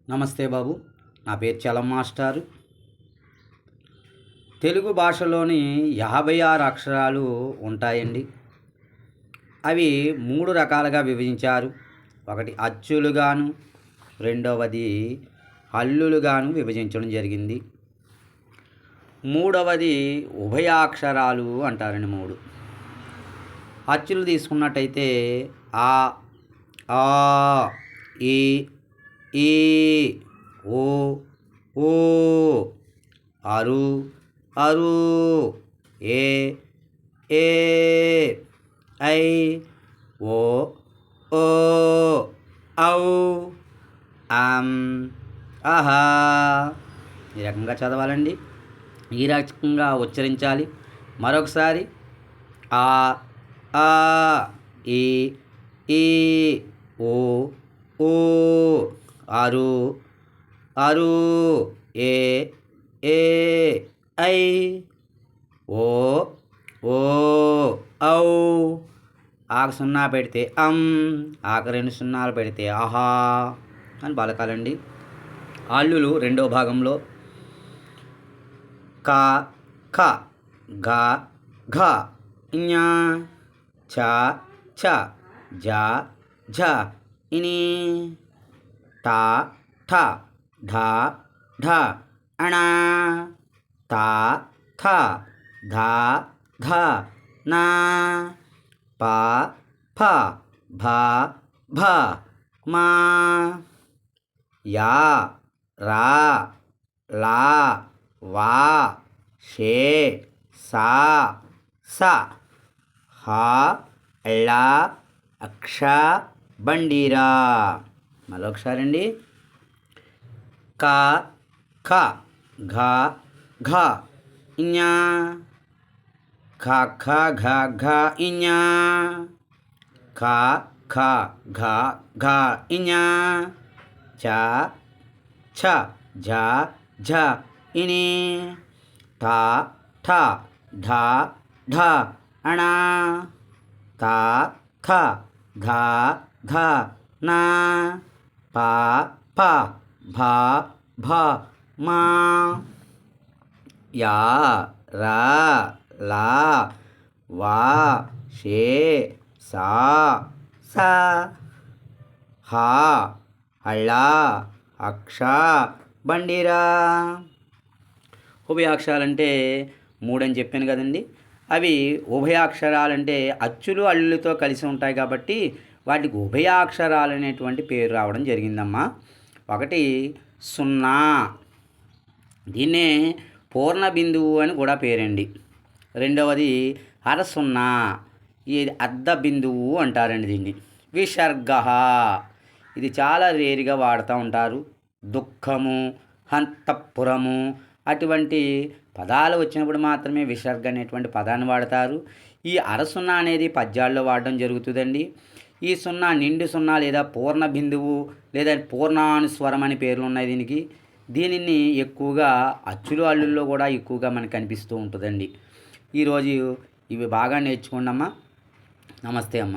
నమస్తే బాబు, నా పేరు చలం మాస్టారు. తెలుగు భాషలోని 56 అక్షరాలు ఉంటాయండి. అవి 3 రకాలుగా విభజించారు. ఒకటి అచ్చులుగాను, రెండవది హల్లులుగాను విభజించడం జరిగింది. మూడవది ఉభయాక్షరాలు అంటారండి. 3 అచ్చులు తీసుకున్నట్టయితే ఆ, ఆ, ఈ, ఈ, ఓ, ఓ, అరు, అరు, ఏ, ఏ, ఐ, ఓ, ఓ, ఔ, ఆహా. ఈ రకంగా చదవాలండి, ఈ రకంగా ఉచ్చరించాలి. మరొకసారి ఆ, ఆ, ఈ, ఈ, ఓ, ఓ, అరు, అరు, ఏ, ఏ, ఐ, ఓ, ఓ, ఔ. ఆకు సున్నా పెడితే ఆకు 2 సున్నాలు పెడితే ఆహా అని పలకాలండి. హల్లులు రెండో భాగంలో క, ఖ, గ, ఘ, ఞ, చ, ఛ, జ, ఝ, ఇని, ట, ఠ, ఢ, ఢ, అణ, త, థ, ధ, ధ, న, ప, ఫ, భ, భ, మ, యా, రా, లా, వా, షే, సా, స, హ, ళ, అక్ష, బండిరా. మరొకసారి అండి. క, ఖ, ఘ, ఘ, ఞ, ఖ, ఖ, ఘ, ఘ, ఞ, ఖ, ఖ, ఘ, ఘ, ఞ, చ, ఛ, ఝ, ఝ, ఇని, ఠ, ఠ, ఢ, ఢ, అణ, త, థ, ధ, ధ, న, ప, ఫ, భ, భ, మ, యా, రా, లా, వా, షే, సా, స, హ, హళ, అక్ష, బండిరా. ఉభయాక్షరాలంటే 3 అని చెప్పాను కదండి. అవి ఉభయాక్షరాలంటే అచ్చులు అల్లులతో కలిసి ఉంటాయి కాబట్టి వాటికి ఉభయాక్షరాలు అనేటువంటి పేరు రావడం జరిగిందమ్మా. ఒకటి సున్నా, దీన్నే పూర్ణ బిందువు అని కూడా పేరండి. రెండవది అరసున్నా, ఇది అర్ధ బిందువు అంటారండి దీన్ని. విసర్గ, ఇది చాలా రేరుగా వాడుతూ ఉంటారు. దుఃఖము, హంతపురము అటువంటి పదాలు వచ్చినప్పుడు మాత్రమే విసర్గ అనేటువంటి పదాన్ని వాడతారు. ఈ అరసున్నా అనేది పద్యాల్లో వాడడం జరుగుతుందండి. ఈ సున్నా నిండు సున్నా లేదా పూర్ణ బిందువు లేదా పూర్ణానుస్వరం అని పేర్లు ఉన్నాయి దీనికి. దీనిని ఎక్కువగా అచ్చులు అల్లుల్లో కూడా ఎక్కువగా మనకు కనిపిస్తూ ఉంటుందండి. ఈరోజు ఇవి బాగా నేర్చుకోండి అమ్మా. నమస్తే అమ్మ.